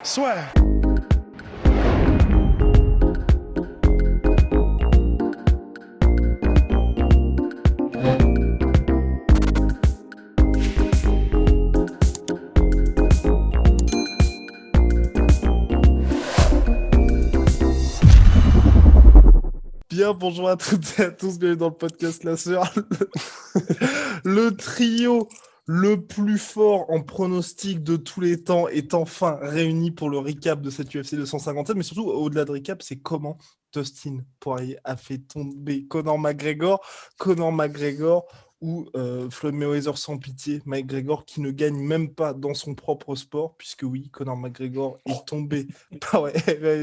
Swear. Bien, bonjour à toutes et à tous, bienvenue dans le podcast La Sœur. Le trio le plus fort en pronostic de tous les temps est enfin réuni pour le recap de cette UFC 257, mais surtout, au-delà de recap, c'est comment Dustin Poirier a fait tomber Conor McGregor ou Floyd Mayweather sans pitié, McGregor qui ne gagne même pas dans son propre sport, puisque oui, Conor McGregor est tombé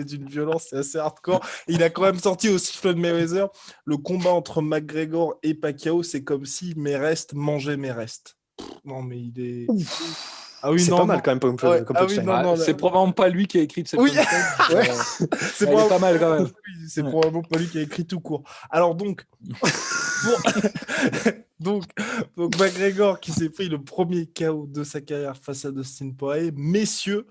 d'une violence, c'est assez hardcore. Et il a quand même sorti aussi Floyd Mayweather. Le combat entre McGregor et Pacquiao, c'est comme si mes restes mangeaient mes restes. Non, mais il est... Ah oui, c'est non, pas mal non. quand même comme Ouais, punchline. non, c'est probablement pas lui qui a écrit cette Oui. punchline. Ouais. C'est pas mal quand même. Oui, c'est probablement pas lui qui a écrit tout court. Alors donc, donc McGregor qui s'est pris le premier KO de sa carrière face à Dustin Poirier. Messieurs,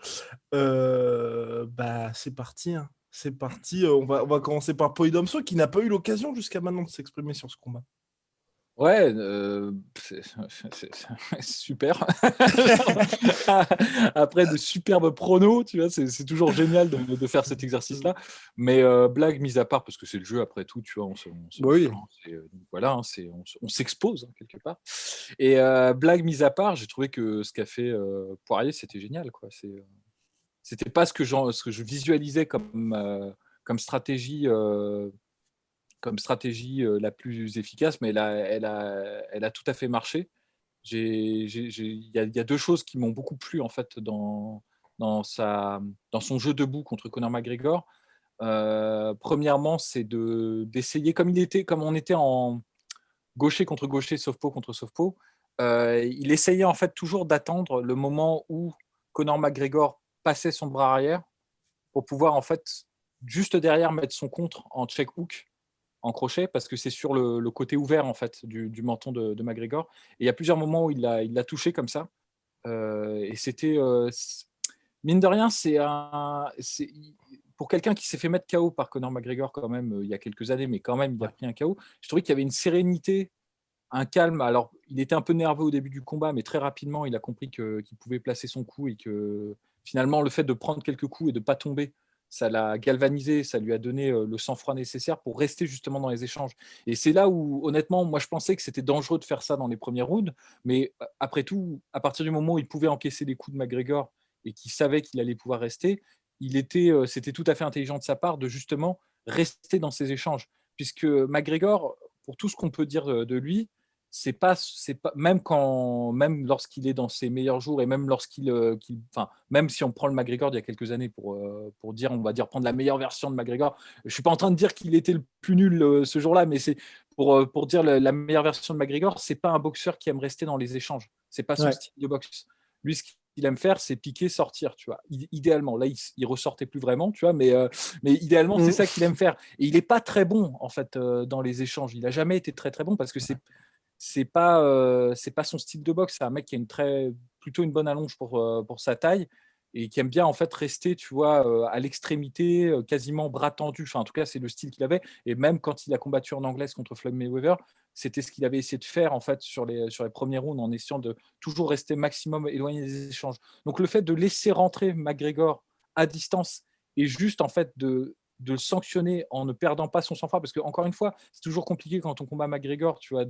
c'est parti. Hein. C'est parti. On va commencer par Polydomso qui n'a pas eu l'occasion jusqu'à maintenant de s'exprimer sur ce combat. Ouais, c'est super. Après de superbes pronos, tu vois, c'est toujours génial de faire cet exercice-là. Mais blague mise à part, parce que c'est le jeu après tout, tu vois, Oui. voilà, on s'expose hein, quelque part. Et blague mise à part, j'ai trouvé que ce qu'a fait Poirier, c'était génial, quoi. C'était pas ce que je visualisais comme stratégie. Comme stratégie la plus efficace, mais elle a tout à fait marché. Il y a deux choses qui m'ont beaucoup plu en fait dans son jeu debout contre Conor McGregor. Premièrement, c'est d'essayer comme on était en gaucher contre gaucher, southpaw contre southpaw. Il essayait en fait toujours d'attendre le moment où Conor McGregor passait son bras arrière pour pouvoir en fait juste derrière mettre son contre en check hook en crochet parce que c'est sur le côté ouvert en fait du menton de McGregor. Et il y a plusieurs moments où il l'a touché comme ça. Et c'était mine de rien, c'est pour quelqu'un qui s'est fait mettre KO par Conor McGregor quand même il y a quelques années, mais quand même il a pris un KO. Je trouvais qu'il y avait une sérénité, un calme. Alors il était un peu nerveux au début du combat, mais très rapidement il a compris qu'il pouvait placer son coup et que finalement le fait de prendre quelques coups et de pas tomber, ça l'a galvanisé, ça lui a donné le sang-froid nécessaire pour rester justement dans les échanges. Et c'est là où, honnêtement, moi je pensais que c'était dangereux de faire ça dans les premiers rounds, mais après tout, à partir du moment où il pouvait encaisser les coups de McGregor et qu'il savait qu'il allait pouvoir rester, c'était tout à fait intelligent de sa part de justement rester dans ces échanges. Puisque McGregor, pour tout ce qu'on peut dire de lui, c'est pas même lorsqu'il est dans ses meilleurs jours et même même si on prend le McGregor d'il y a quelques années pour dire, on va dire, prendre la meilleure version de McGregor, je suis pas en train de dire qu'il était le plus nul ce jour-là, mais c'est pour dire la meilleure version de McGregor, c'est pas un boxeur qui aime rester dans les échanges, c'est pas son style de boxe. Lui, ce qu'il aime faire, c'est piquer, sortir, tu vois. Idéalement, là, il ressortait plus vraiment, tu vois, mais idéalement, c'est ça qu'il aime faire. Et il est pas très bon en fait dans les échanges. Il a jamais été très très bon parce que c'est pas son style de boxe. C'est un mec qui a plutôt une bonne allonge pour sa taille et qui aime bien en fait rester, tu vois, à l'extrémité, quasiment bras tendus. Enfin, en tout cas, c'est le style qu'il avait. Et même quand il a combattu en anglaise contre Floyd Mayweather, c'était ce qu'il avait essayé de faire en fait sur les premiers rounds en essayant de toujours rester maximum éloigné des échanges. Donc le fait de laisser rentrer McGregor à distance et juste en fait de le sanctionner en ne perdant pas son sang-froid, parce que encore une fois, c'est toujours compliqué quand on combat McGregor, tu vois,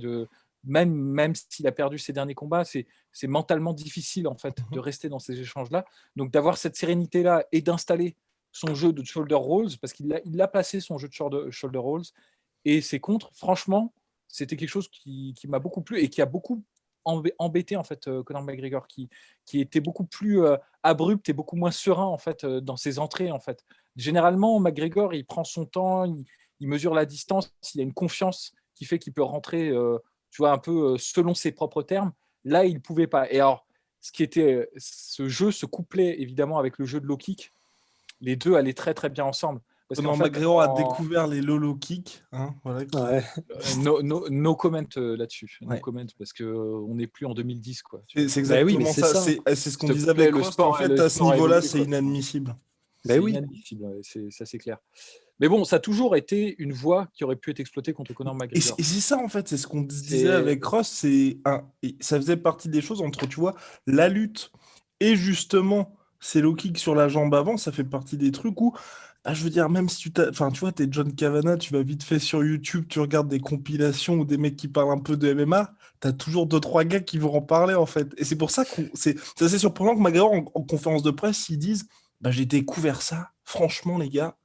même s'il a perdu ses derniers combats, c'est mentalement difficile en fait de rester dans ces échanges-là. Donc d'avoir cette sérénité-là et d'installer son jeu de shoulder rolls, parce qu'il a placé son jeu de shoulder rolls et ses contres, franchement, c'était quelque chose qui m'a beaucoup plu et qui a beaucoup embêté en fait Conor McGregor, qui était beaucoup plus abrupt et beaucoup moins serein en fait dans ses entrées en fait. Généralement, McGregor, il prend son temps, il mesure la distance, il a une confiance qui fait qu'il peut rentrer tu vois, un peu selon ses propres termes. Là, il ne pouvait pas. Et alors, ce jeu se couplait évidemment avec le jeu de low kick. Les deux allaient très très bien ensemble. Parce Conor qu'en fait, McGregor a découvert les low kicks. Hein, voilà, Ouais. no comment là-dessus. No Ouais. comment, parce qu'on n'est plus en 2010, quoi. c'est Bah oui, exactement mais c'est ça. ça. C'est ce qu'on S'il te disait plaît, avec le Rost. En sport, fait, le à ce sport a niveau-là, évolué, c'est quoi. inadmissible. Bah C'est oui. inadmissible, ouais, ça c'est clair. Mais bon, ça a toujours été une voie qui aurait pu être exploitée contre Conor Et McGregor. c'est ça, en fait, c'est ce qu'on se disait C'est avec Ross. Ça faisait partie des choses entre, tu vois, la lutte et justement ces low kicks sur la jambe avant, ça fait partie des trucs où, je veux dire, même si enfin, tu vois, t'es John Kavanagh, tu vas vite fait sur YouTube, tu regardes des compilations ou des mecs qui parlent un peu de MMA, t'as toujours deux, trois gars qui vont en parler, en fait. Et c'est pour ça que c'est assez surprenant que McGregor, en conférence de presse, ils disent, j'ai découvert ça, franchement, les gars.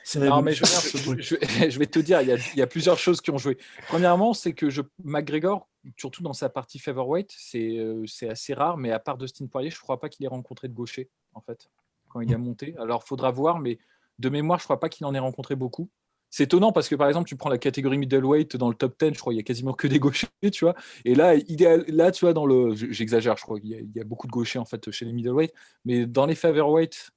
C'est Non, mais révolutionnaire, ce truc. je vais te dire, il y a plusieurs choses qui ont joué. Premièrement, c'est que McGregor, surtout dans sa partie featherweight, c'est assez rare, mais à part Dustin Poirier, je ne crois pas qu'il ait rencontré de gaucher, en fait, quand il a monté. Alors, il faudra voir, mais de mémoire, je ne crois pas qu'il en ait rencontré beaucoup. C'est étonnant parce que, par exemple, tu prends la catégorie middleweight dans le top 10, je crois qu'il y a quasiment que des gauchers, tu vois. Et là, tu vois, j'exagère, je crois qu'il y a beaucoup de gauchers, en fait, chez les middleweight, mais dans les featherweight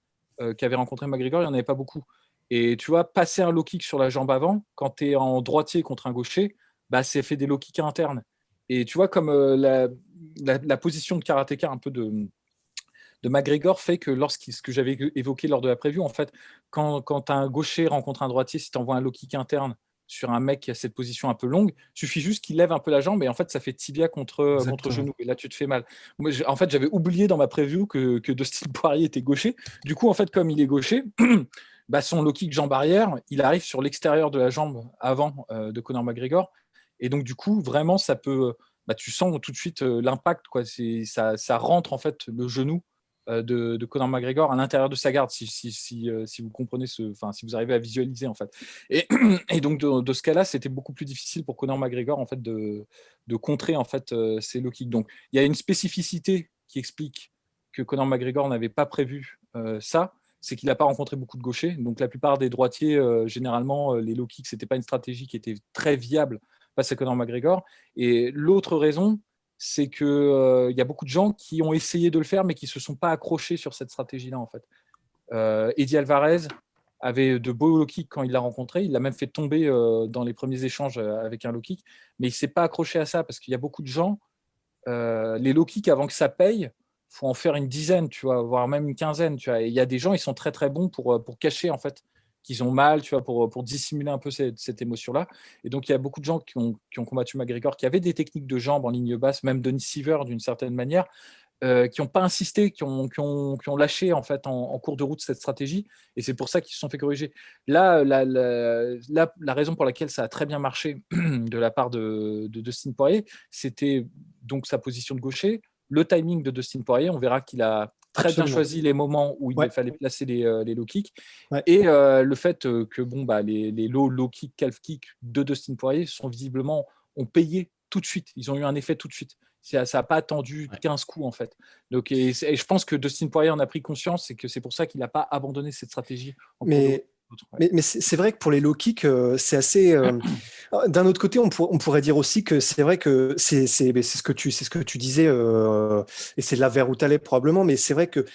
qu'avait rencontré McGregor, il n'y en avait pas beaucoup. Et tu vois, passer un low kick sur la jambe avant, quand tu es en droitier contre un gaucher, c'est fait des low kicks internes. Et tu vois, comme la position de karatéka un peu de McGregor fait que ce que j'avais évoqué lors de la preview, en fait, quand un gaucher rencontre un droitier, si tu envoies un low kick interne sur un mec qui a cette position un peu longue, il suffit juste qu'il lève un peu la jambe et en fait, ça fait tibia contre genou. Et là, tu te fais mal. Moi, en fait, j'avais oublié dans ma preview que Dustin Poirier était gaucher. Du coup, en fait, comme il est gaucher, son low kick jambe arrière, il arrive sur l'extérieur de la jambe avant de Conor McGregor. Et donc, du coup, vraiment, ça peut. Tu sens tout de suite l'impact, quoi. Ça rentre en fait le genou de Conor McGregor à l'intérieur de sa garde, si vous comprenez si vous arrivez à visualiser en fait. Et donc de ce cas-là, c'était beaucoup plus difficile pour Conor McGregor en fait de contrer en fait ces low kicks. Donc il y a une spécificité qui explique que Conor McGregor n'avait pas prévu ça. C'est qu'il n'a pas rencontré beaucoup de gauchers. Donc la plupart des droitiers, généralement, les low kicks, c'était pas une stratégie qui était très viable face à Conor McGregor. Et l'autre raison, c'est qu'il y a beaucoup de gens qui ont essayé de le faire, mais qui ne se sont pas accrochés sur cette stratégie-là, en fait. Eddie Alvarez avait de beaux low kicks quand il l'a rencontré. Il l'a même fait tomber dans les premiers échanges avec un low kick, mais il ne s'est pas accroché à ça parce qu'il y a beaucoup de gens, les low kicks, avant que ça paye, il faut en faire une dizaine, tu vois, voire même une quinzaine. Tu vois. Et il y a des gens, ils sont très, très bons pour cacher, en fait, qu'ils ont mal, tu vois, pour dissimuler un peu cette émotion-là. Et donc, il y a beaucoup de gens qui ont combattu McGregor, qui avaient des techniques de jambes en ligne basse, même Denis Seaver d'une certaine manière, qui n'ont pas insisté, qui ont lâché en fait en cours de route cette stratégie. Et c'est pour ça qu'ils se sont fait corriger. Là, la raison pour laquelle ça a très bien marché de la part de Dustin Poirier, c'était donc sa position de gaucher, le timing de Dustin Poirier. On verra qu'il a très bien choisi les moments où il fallait placer les low kicks. Ouais. Et le fait que les low kick, calf kick de Dustin Poirier ont payé tout de suite. Ils ont eu un effet tout de suite. Ça n'a pas attendu 15 coups, en fait. Donc, et je pense que Dustin Poirier en a pris conscience et que c'est pour ça qu'il n'a pas abandonné cette stratégie. Mais c'est vrai que pour les low kicks, c'est assez. D'un autre côté, on pourrait dire aussi que c'est vrai que c'est ce que tu disais, et c'est là vers où tu allais probablement, mais c'est vrai que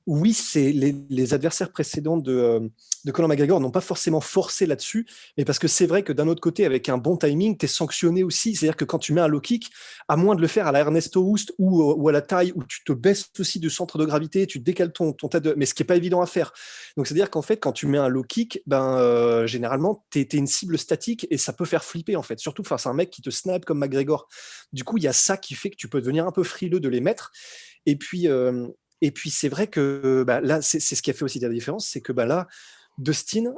oui, c'est les adversaires précédents de Conor McGregor n'ont pas forcément forcé là-dessus, mais parce que c'est vrai que d'un autre côté, avec un bon timing, tu es sanctionné aussi. C'est-à-dire que quand tu mets un low kick, à moins de le faire à la Ernesto Hoost ou à la taille, où tu te baisses aussi du centre de gravité, tu décales ton tête, mais ce qui n'est pas évident à faire. Donc, c'est-à-dire qu'en fait, quand tu mets un low kick, généralement, tu es une cible statique et ça peut faire flipper, en fait, surtout face à un mec qui te snipe comme McGregor. Du coup, il y a ça qui fait que tu peux devenir un peu frileux de les mettre. Et puis, c'est vrai que là, c'est ce qui a fait aussi la différence, c'est que là, Dustin,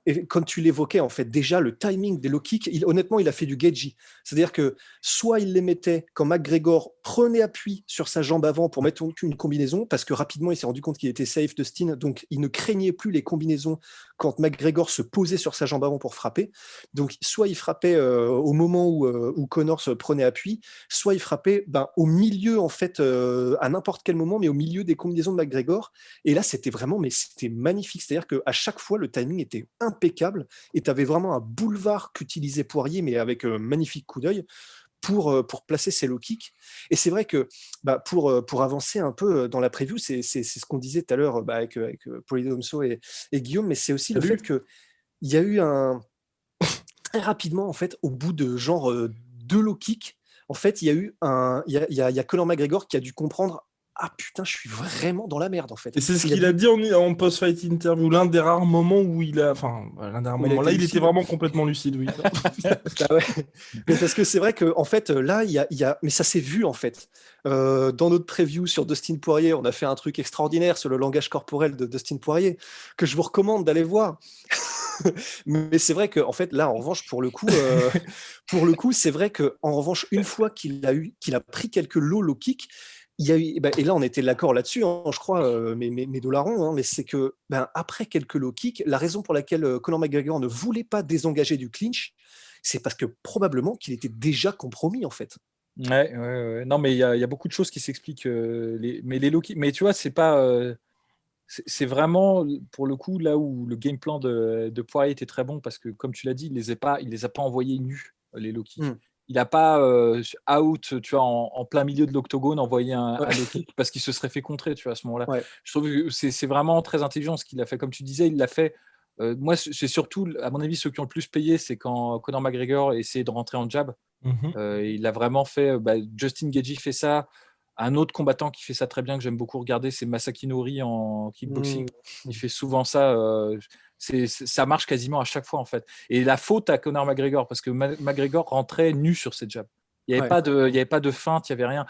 et comme tu l'évoquais, en fait, déjà, le timing des low kicks, honnêtement, il a fait du Geji. C'est-à-dire que soit il les mettait quand McGregor prenait appui sur sa jambe avant pour mettre une combinaison, parce que rapidement, il s'est rendu compte qu'il était safe, Dustin, donc il ne craignait plus les combinaisons quand McGregor se posait sur sa jambe avant pour frapper. Donc, soit il frappait au moment où Conor se prenait appui, soit il frappait au milieu, en fait, à n'importe quel moment, mais au milieu des combinaisons de McGregor. Et là, c'était magnifique. C'est-à-dire qu'à chaque fois, le timing était impeccable et tu avais vraiment un boulevard qu'utilisait Poirier, mais avec un magnifique coup d'œil pour placer ses low kicks. Et c'est vrai que pour avancer un peu dans la preview, c'est ce qu'on disait tout à l'heure avec Paulie Domso et Guillaume, mais c'est aussi le fait que il y a eu très rapidement, en fait, au bout de genre 2 low kicks, en fait, il y a Conor McGregor qui a dû comprendre: ah putain, je suis vraiment dans la merde, en fait. Et c'est ce Il a qu'il a dû- dit en post-fight interview, l'un des rares moments où il a. Enfin, l'un des rares Où il a moments. été Là, il était lucide. vraiment complètement lucide, oui. Ah ouais. Mais parce que c'est vrai que en fait là mais ça s'est vu en fait. Dans notre preview sur Dustin Poirier, on a fait un truc extraordinaire sur le langage corporel de Dustin Poirier que je vous recommande d'aller voir. Mais c'est vrai que en fait là en revanche pour le coup c'est vrai que en revanche une fois qu'il a pris quelques low kicks, il y a eu, et là on était d'accord là-dessus, hein, je crois, mes dollarons, hein, mais c'est que après quelques low kicks, la raison pour laquelle Conor McGregor ne voulait pas désengager du clinch, c'est parce que probablement qu'il était déjà compromis en fait. Ouais. Non, mais il y a beaucoup de choses qui s'expliquent. Mais les low kicks, mais tu vois, c'est pas. C'est vraiment pour le coup là où le game plan de Poirier était très bon parce que comme tu l'as dit, il les a pas envoyés nus les low kicks. Mm. Il n'a pas out, tu vois, en plein milieu de l'octogone envoyé un Ouais. low kick parce qu'il se serait fait contrer, tu vois, à ce moment-là. Ouais. Je trouve que c'est vraiment très intelligent ce qu'il a fait. Comme tu disais, il l'a fait. Moi, c'est surtout, à mon avis, ceux qui ont le plus payé, c'est quand Conor McGregor essayait de rentrer en jab. Mhm. Il a vraiment fait. Justin Gaethje fait ça. Un autre combattant qui fait ça très bien, que j'aime beaucoup regarder, c'est Masaki Nori en kickboxing. Il fait souvent ça. Ça marche quasiment à chaque fois, en fait. Et la faute à Conor McGregor, parce que McGregor rentrait nu sur ses jabs. Il n'y avait, Ouais. il y avait pas de feinte, il n'y avait rien.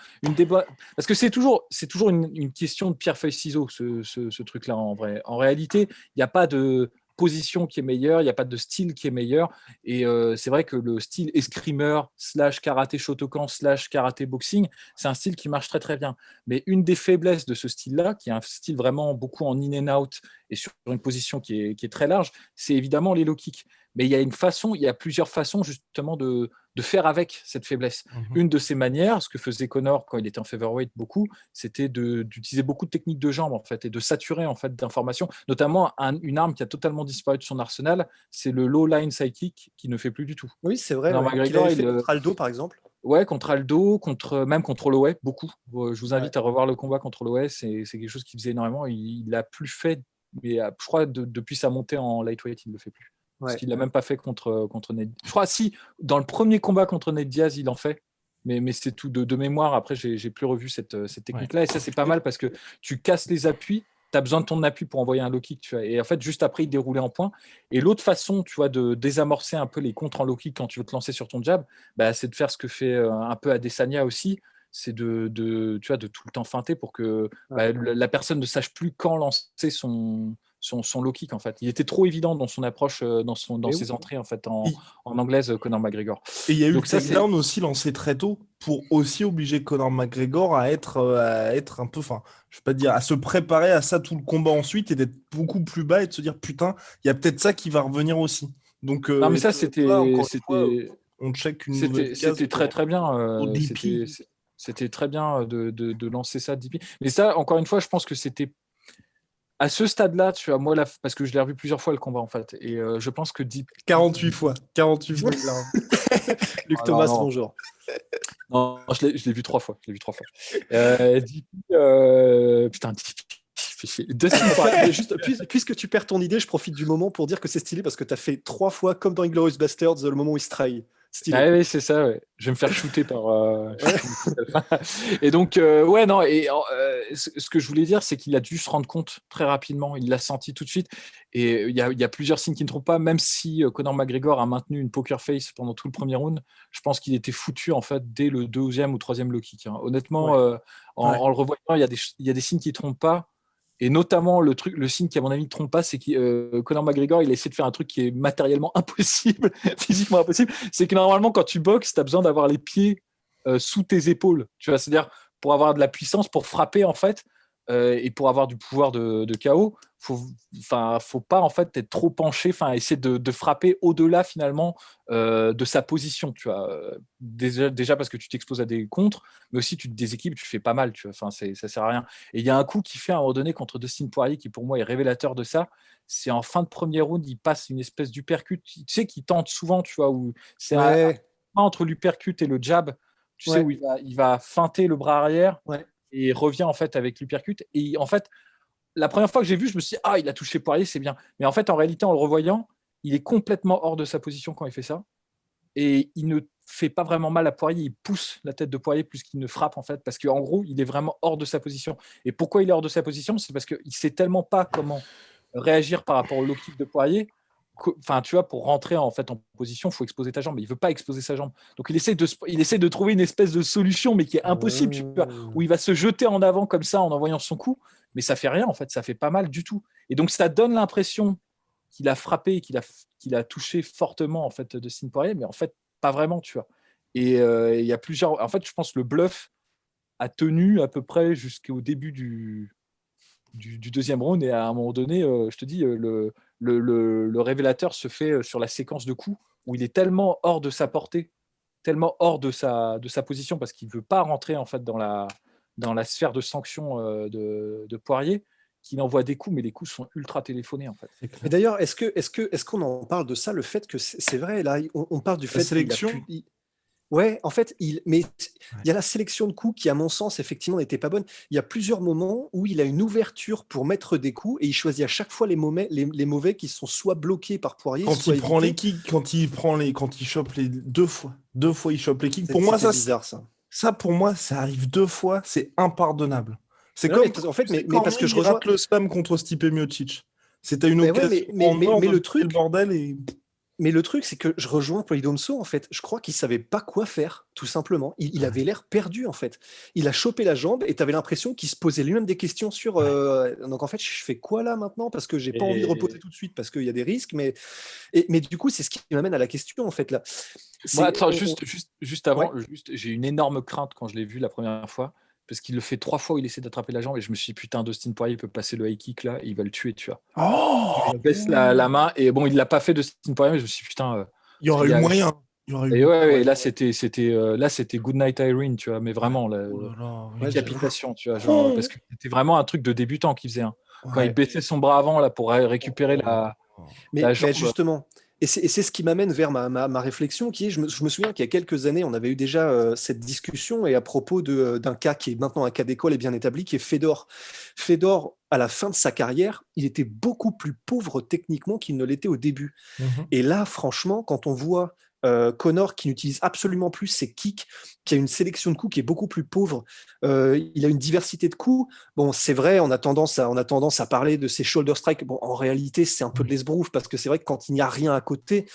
Parce que c'est toujours une question de pierre-feuille-ciseau, ce truc-là, en vrai. En réalité, il n'y a pas de position qui est meilleure, il n'y a pas de style qui est meilleur. Et c'est vrai que le style escrimeur / karaté Shotokan / karaté boxing, c'est un style qui marche très très bien. Mais une des faiblesses de ce style-là, qui est un style vraiment beaucoup en in and out et sur une position qui est très large, c'est évidemment les low kicks. Mais il y a plusieurs façons justement de faire avec cette faiblesse. Une de ces manières, ce que faisait Conor quand il était en featherweight beaucoup, c'était d'utiliser beaucoup de techniques de jambes en fait et de saturer en fait d'informations, notamment une arme qui a totalement disparu de son arsenal, c'est le low line sidekick qui ne fait plus du tout. Oui, c'est vrai. Conor Ouais. Qu'il McGregor, avait fait contre Aldo par exemple. Ouais, contre Aldo, même contre Holloway, beaucoup. Je vous invite Ouais. à revoir le combat contre Holloway, c'est quelque chose qu'il faisait énormément. Il l'a plus fait, mais je crois depuis sa montée en lightweight, il ne le fait plus. Parce Ouais. qu'il l'a même pas fait contre Nate. Je crois, si, dans le premier combat contre Nate Diaz, il en fait. Mais c'est tout de mémoire. Après, j'ai plus revu cette technique-là. Et ça, c'est pas mal parce que tu casses les appuis. Tu as besoin de ton appui pour envoyer un low kick. Tu vois. Et en fait, juste après, il déroulait en point. Et l'autre façon, tu vois, de désamorcer un peu les contres en low kick quand tu veux te lancer sur ton jab, c'est de faire ce que fait un peu Adesanya aussi. C'est tu vois, de tout le temps feinter pour que la personne ne sache plus quand lancer son low kick en fait. Il était trop évident dans son approche, dans ses entrées en fait en anglaise, Conor McGregor. Et il y a eu le takedown aussi lancé très tôt pour aussi obliger Conor McGregor à être un peu, enfin, je vais pas dire, à se préparer à ça tout le combat ensuite et d'être beaucoup plus bas et de se dire putain, il y a peut-être ça qui va revenir aussi. Donc, non mais ça c'était on check une nouvelle case. C'était très très bien. C'était très bien de lancer ça DP. Mais ça, encore une fois, je pense que c'était à ce stade-là, tu vois, moi, parce que je l'ai revu plusieurs fois le combat en fait, et je pense que 48 fois. Luc Thomas, bonjour. Non, je l'ai vu 3 fois. Putain, Juste, puisque tu perds ton idée, je profite du moment pour dire que c'est stylé parce que tu as fait 3 fois comme dans Inglourious Basterds le moment où il se trahit. Ah oui, c'est ça. Ouais. Je vais me faire shooter par. Et donc, non. Et ce que je voulais dire, c'est qu'il a dû se rendre compte très rapidement. Il l'a senti tout de suite. Et il y a plusieurs signes qui ne trompent pas. Même si Conor McGregor a maintenu une poker face pendant tout le premier round, je pense qu'il était foutu en fait dès le 2e ou 3e low kick. Hein. Honnêtement, en le revoyant, il y a des signes qui ne trompent pas. Et notamment, le signe qui, à mon avis, ne trompe pas, c'est que Conor McGregor, il a essayé de faire un truc qui est matériellement impossible, physiquement impossible. C'est que normalement, quand tu boxes, tu as besoin d'avoir les pieds sous tes épaules. Tu vois, c'est-à-dire, pour avoir de la puissance, pour frapper, en fait, et pour avoir du pouvoir de KO, faut pas en fait être trop penché, essayer de frapper au-delà finalement de sa position, tu vois. Déjà parce que tu t'exposes à des contres, mais aussi tu te déséquilibres, tu fais pas mal, tu vois. Ça sert à rien. Et il y a un coup qui fait à un moment donné contre Dustin Poirier qui pour moi est révélateur de ça. C'est en fin de premier round, il passe une espèce d'uppercut, tu sais, qui tente souvent, tu vois, où c'est entre l'uppercut et le jab, tu sais, où il va feinter le bras arrière. Et il revient en fait avec l'uppercut. Et en fait, la première fois que j'ai vu, je me suis dit, il a touché Poirier, c'est bien. Mais en fait, en réalité, en le revoyant, il est complètement hors de sa position quand il fait ça. Et il ne fait pas vraiment mal à Poirier, il pousse la tête de Poirier plus qu'il ne frappe en fait, parce qu'en gros, il est vraiment hors de sa position. Et pourquoi il est hors de sa position? C'est parce qu'il ne sait tellement pas comment réagir par rapport au low kick de Poirier. Enfin, tu vois, pour rentrer en position, il faut exposer ta jambe. Mais il ne veut pas exposer sa jambe. Donc, il essaie de trouver une espèce de solution, mais qui est impossible, tu vois, où il va se jeter en avant comme ça en envoyant son coup. Mais ça ne fait rien, en fait. Ça ne fait pas mal du tout. Et donc, ça donne l'impression qu'il a frappé, qu'il a touché fortement en fait Dustin Poirier, mais en fait pas vraiment, tu vois. Et il y a plusieurs. En fait, je pense que le bluff a tenu à peu près jusqu'au début du deuxième round, et à un moment donné, je te dis, le révélateur se fait sur la séquence de coups où il est tellement hors de sa portée, tellement hors de sa position, parce qu'il veut pas rentrer en fait dans la sphère de sanction de Poirier, qu'il envoie des coups, mais les coups sont ultra téléphonés en fait. Et d'ailleurs, est-ce qu'on en parle de ça, le fait que c'est vrai, là, on parle du fait qu'il a pu... Ouais, en fait, il y a la sélection de coups qui, à mon sens, effectivement, n'était pas bonne. Il y a plusieurs moments où il a une ouverture pour mettre des coups et il choisit à chaque fois les mauvais qui sont soit bloqués par Poirier, quand soit il prend les kicks, quand il chope les deux fois, il chope les kicks. Pour moi, c'est bizarre ça. Ça, pour moi, ça arrive 2 fois, c'est impardonnable. C'est non, comme en fait, mais parce que je rejoins le spam contre Stipe Miocic. C'était une occasion mais le truc, le bordel et... Mais le truc, c'est que je rejoins Polydomso, en fait. Je crois qu'il savait pas quoi faire, tout simplement. Il avait l'air perdu, en fait. Il a chopé la jambe et tu avais l'impression qu'il se posait lui-même des questions sur... Donc, en fait, je fais quoi là maintenant? Parce que j'ai pas envie de reposer tout de suite, parce qu'il y a des risques. Mais du coup, c'est ce qui m'amène à la question, en fait, là. Moi, attends, juste avant, j'ai une énorme crainte quand je l'ai vu la première fois, parce qu'il le fait 3 fois où il essaie d'attraper la jambe, et je me suis dit, putain, Dustin Poirier, il peut passer le high kick là, et il va le tuer, tu vois. Il baisse la main, et bon, il l'a pas fait, Dustin Poirier, mais je me suis dit, putain... il y aurait eu moyen. Et là, c'était Good Night Irene, tu vois, mais vraiment, la décapitation, tu vois, genre, parce que c'était vraiment un truc de débutant qu'il faisait. Quand il baissait son bras avant là, pour récupérer la jambe. Mais justement... Et c'est ce qui m'amène vers ma réflexion, qui est, je me souviens qu'il y a quelques années, on avait eu déjà cette discussion, et à propos d'un cas qui est maintenant un cas d'école et bien établi, qui est Fedor. Fedor, à la fin de sa carrière, il était beaucoup plus pauvre techniquement qu'il ne l'était au début. Et là, franchement, quand on voit Conor qui n'utilise absolument plus ses kicks, qui a une sélection de coups qui est beaucoup plus pauvre, il a une diversité de coups. Bon, c'est vrai, on a tendance à parler de ses shoulder strikes. Bon, en réalité, c'est un peu de l'esbrouf, parce que c'est vrai que quand il n'y a rien à côté,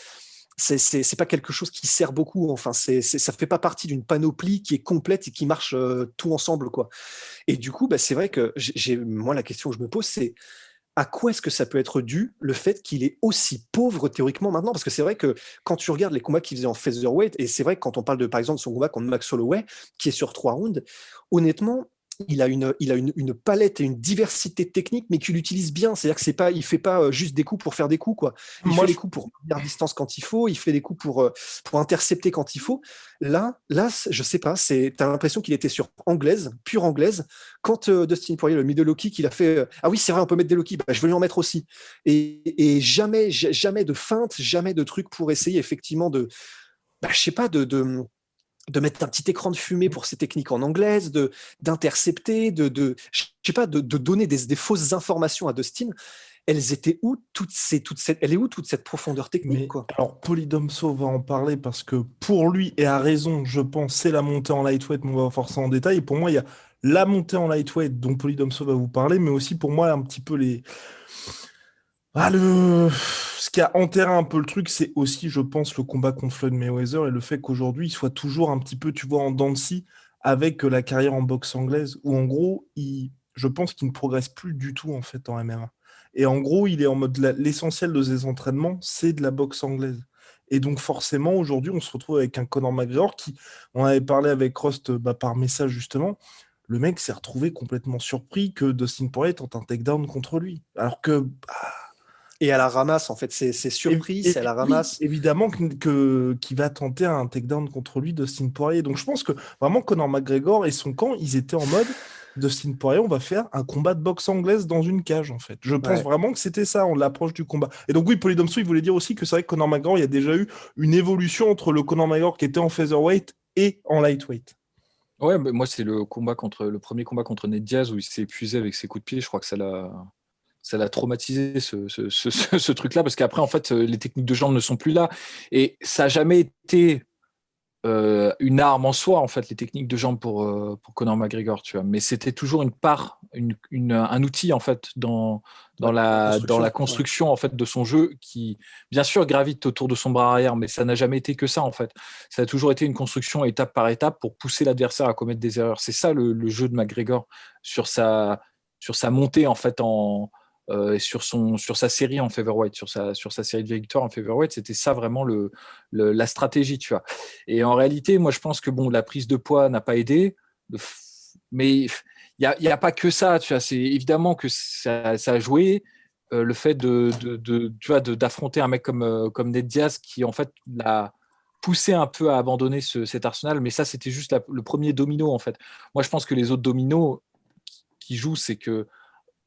c'est pas quelque chose qui sert beaucoup. Enfin, ça fait pas partie d'une panoplie qui est complète et qui marche tout ensemble, quoi. Et du coup, c'est vrai que moi, la question que je me pose, c'est à quoi est-ce que ça peut être dû, le fait qu'il est aussi pauvre théoriquement maintenant? Parce que c'est vrai que quand tu regardes les combats qu'il faisait en featherweight, et c'est vrai que quand on parle par exemple, de son combat contre Max Holloway, qui est sur 3 rounds, honnêtement, il a une palette et une diversité technique, mais qu'il utilise bien. C'est-à-dire que il fait pas juste des coups pour faire des coups, quoi. Il fait des coups pour maintenir distance quand il faut, il fait des coups pour intercepter quand il faut. Là, je sais pas, t'as l'impression qu'il était sur anglaise, pure anglaise. Quand Dustin Poirier, le middle low kick, il a fait ah oui, c'est vrai, on peut mettre des low kicks, je vais lui en mettre aussi. Et jamais de feinte, jamais de truc pour essayer effectivement de, je sais pas, de mettre un petit écran de fumée pour ses techniques en anglaise, d'intercepter, je sais pas, de donner des fausses informations à Dustin. Elles étaient où elle est où toute cette profondeur technique, quoi? Alors, Polydomso va en parler, parce que pour lui, et à raison, je pense, c'est la montée en lightweight, mais on va voir ça en détail. Et pour moi, il y a la montée en lightweight dont Polydomso va vous parler, mais aussi pour moi, un petit peu ce qui a enterré un peu le truc, c'est aussi, je pense, le combat contre Floyd Mayweather, et le fait qu'aujourd'hui, il soit toujours un petit peu, tu vois, en dents de scie avec la carrière en boxe anglaise, où en gros, je pense qu'il ne progresse plus du tout en fait en MMA. Et en gros, il est en mode l'essentiel de ses entraînements, c'est de la boxe anglaise. Et donc forcément, aujourd'hui, on se retrouve avec un Conor McGregor qui, on avait parlé avec Rost par message justement, le mec s'est retrouvé complètement surpris que Dustin Poirier tente un takedown contre lui. Alors que... Et à la ramasse, en fait, c'est surpris, c'est à la ramasse. Oui, évidemment qu'il va tenter un takedown contre lui, Dustin Poirier. Donc je pense que vraiment Conor McGregor et son camp, ils étaient en mode Dustin Poirier, on va faire un combat de boxe anglaise dans une cage, en fait. Je pense vraiment que c'était ça, l'approche du combat. Et donc oui, Polydomso, il voulait dire aussi que c'est vrai que Conor McGregor, il y a déjà eu une évolution entre le Conor McGregor qui était en featherweight et en lightweight. Ouais, mais moi c'est le premier combat contre Nate Diaz où il s'est épuisé avec ses coups de pied. Je crois que ça ça l'a traumatisé ce truc-là, parce qu'après, en fait, les techniques de jambes ne sont plus là. Et ça n'a jamais été une arme en soi, en fait, les techniques de jambes pour Conor McGregor, tu vois. Mais c'était toujours une part, un outil, en fait, dans la construction en fait, de son jeu qui, bien sûr, gravite autour de son bras arrière, mais ça n'a jamais été que ça, en fait. Ça a toujours été une construction étape par étape pour pousser l'adversaire à commettre des erreurs. C'est ça le jeu de McGregor sur sa montée, en fait, sur sa série en featherweight, sur sa série de victoires en featherweight, c'était ça vraiment la stratégie, tu vois. Et en réalité, moi, je pense que la prise de poids n'a pas aidé, mais il n'y a pas que ça, tu vois. C'est évidemment que ça a joué. Le fait d'affronter un mec comme Ned Diaz qui, en fait, l'a poussé un peu à abandonner cet arsenal, mais ça, c'était juste le premier domino, en fait. Moi, je pense que les autres dominos qui jouent, c'est que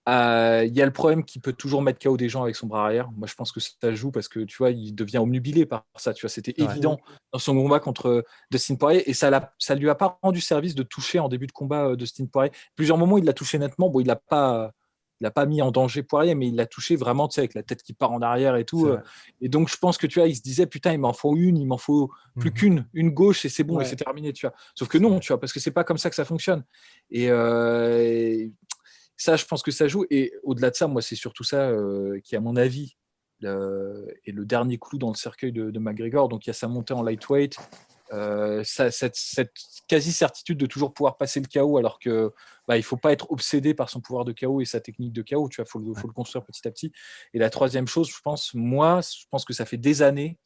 y a le problème qu'il peut toujours mettre KO des gens avec son bras arrière. Moi, je pense que ça joue parce que, tu vois, il devient omnubilé par ça. Tu vois, c'était évident dans son combat contre Dustin Poirier et ça lui a pas rendu service de toucher en début de combat Dustin Poirier. Plusieurs moments, il l'a touché nettement. Bon, il l'a pas mis en danger Poirier, mais il l'a touché vraiment, tu sais, avec la tête qui part en arrière et tout. Et donc, je pense que, tu vois, il se disait, putain, il m'en faut plus une gauche et c'est bon, et c'est terminé, tu vois. Sauf que non, tu vois, parce que c'est pas comme ça que ça fonctionne. Et ça, je pense que ça joue. Et au-delà de ça, moi, c'est surtout ça qui, à mon avis, est le dernier clou dans le cercueil de McGregor. Donc, il y a sa montée en lightweight, cette quasi-certitude de toujours pouvoir passer le KO, alors que il ne faut pas être obsédé par son pouvoir de KO et sa technique de KO. Tu vois, faut le construire petit à petit. Et la troisième chose, je pense que ça fait des années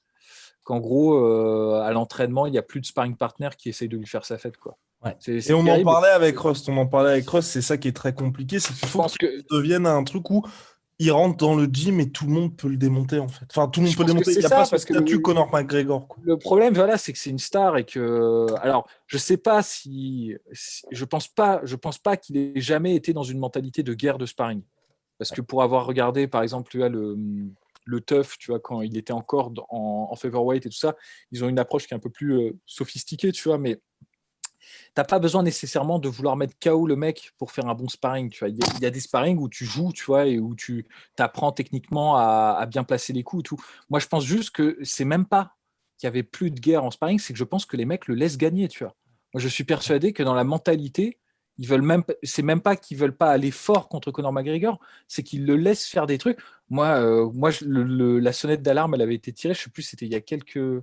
qu'en gros, à l'entraînement, il n'y a plus de sparring partner qui essaye de lui faire sa fête, quoi. Ouais. Et on en parlait avec Rust. C'est ça qui est très compliqué. C'est qu'il faut que ça devienne un truc où il rentre dans le gym et tout le monde peut le démonter, en fait. Enfin, tout le monde peut le démonter. Il n'y a pas ce statut Conor McGregor, quoi. Le problème, voilà, c'est que c'est une star et que. Alors, je sais pas je pense pas qu'il ait jamais été dans une mentalité de guerre de sparring. Parce que pour avoir regardé, par exemple, tu vois, le TUF, tu vois, quand il était encore en featherweight et tout ça, ils ont une approche qui est un peu plus sophistiquée, tu vois, mais t'as pas besoin nécessairement de vouloir mettre KO le mec pour faire un bon sparring. Tu vois. Il y a des sparring où tu joues, tu vois, et où tu t'apprends techniquement à bien placer les coups et tout. Moi, je pense juste que c'est même pas qu'il y avait plus de guerre en sparring, c'est que je pense que les mecs le laissent gagner, tu vois. Moi, je suis persuadé que dans la mentalité, c'est même pas qu'ils veulent pas aller fort contre Conor McGregor, c'est qu'ils le laissent faire des trucs. Moi, la sonnette d'alarme, elle avait été tirée, je sais plus, c'était il y a quelques